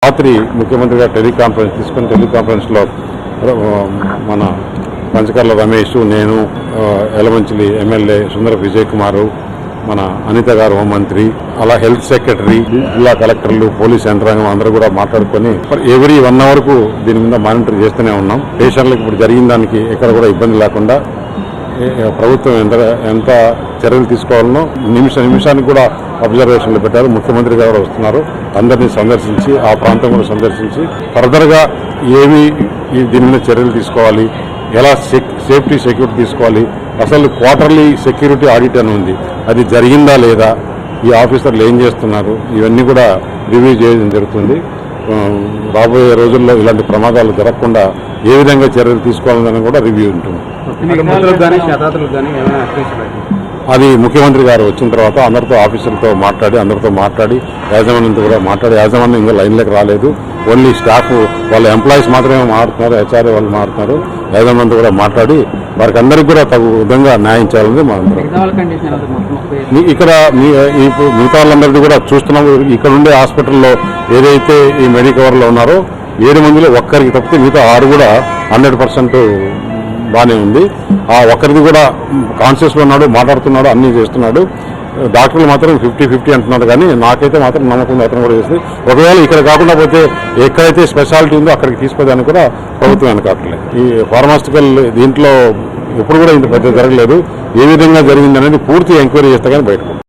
రాత్రి ముఖ్యమంత్రి గారు టెలికాన్ఫరెన్స్ తీసుకుని టెలికాన్ఫరెన్స్లో మన పంచకర్ల రమేష్, నేను, ఎలమంచిలి ఎమ్మెల్యే సుందర విజయ్ కుమార్, మన అనిత గారు హోంమంత్రి, అలా హెల్త్ సెక్రటరీ, జిల్లా కలెక్టర్లు, పోలీస్ యంత్రాంగం అందరూ కూడా మాట్లాడుకొని ఎవ్రీ 1 అవర్కు దీని మీద మానిటర్ చేస్తూనే ఉన్నాం. పేషెంట్లకు ఇప్పుడు జరిగిన దానికి ఎక్కడ కూడా ఇబ్బంది లేకుండా ప్రభుత్వం ఎంత చర్యలు తీసుకోవాలనో నిమిషానికి కూడా అబ్జర్వేషన్లు పెట్టారు. ముఖ్యమంత్రి గారు వస్తున్నారు, అందరినీ సందర్శించి ఆ ప్రాంతం కూడా సందర్శించి ఫర్దర్గా ఏమి దీని మీద చర్యలు తీసుకోవాలి, ఎలా సేఫ్టీ సెక్యూరిటీ తీసుకోవాలి, అసలు క్వార్టర్లీ సెక్యూరిటీ ఆడిట్ అని ఉంది, అది జరిగిందా లేదా, ఈ ఆఫీసర్లు ఏం చేస్తున్నారు, ఇవన్నీ కూడా రివ్యూ చేయడం జరుగుతుంది. రాబోయే రోజుల్లో ఇలాంటి ప్రమాదాలు జరగకుండా ఏ విధంగా చర్యలు తీసుకోవాలని కూడా రివ్యూ ఉంటుంది. అది ముఖ్యమంత్రి గారు వచ్చిన తర్వాత అందరితో ఆఫీసర్లతో మాట్లాడి యాజమాన్యంతో కూడా మాట్లాడి, యాజమాన్యం ఇంకా లైన్లోకి రాలేదు, ఓన్లీ స్టాఫ్ వాళ్ళ ఎంప్లాయీస్ మాత్రమే మారుతున్నారు, హెచ్ఆర్ఏ వాళ్ళు మారుతున్నారు. యాజమాన్యంతో కూడా మాట్లాడి వారికి అందరికీ కూడా తగు విధంగా న్యాయం చేయాలని మా అందరం. ఇక్కడ మిగతా వాళ్ళందరికీ కూడా చూస్తున్నాము. ఇక్కడ ఉండే హాస్పిటల్లో ఏదైతే ఈ మెడికవర్లో ఉన్నారో 7 మందిలో ఒక్కరికి తప్పితే మిగతా 6 కూడా 100% బాగానే ఉంది. ఆ ఒక్కరిది కూడా కాన్షియస్లో ఉన్నాడు, మాట్లాడుతున్నాడు, అన్నీ చేస్తున్నాడు. డాక్టర్లు మాత్రం 50-50 అంటున్నారు, కానీ నాకైతే మాత్రం నమ్మకం అతను కూడా చేస్తుంది. ఒకవేళ ఇక్కడ కాకుండా పోతే ఎక్కడైతే స్పెషాలిటీ ఉందో అక్కడికి తీసుకోవడానికి కూడా ప్రభుత్వం వెనకాట్లేదు. ఈ ఫార్మాస్టికల్ దీంట్లో ఎప్పుడు కూడా ఇంత పెద్ద జరగలేదు. ఏ విధంగా జరిగిందనేది పూర్తి ఎంక్వైరీ చేస్తే కానీ బయటకు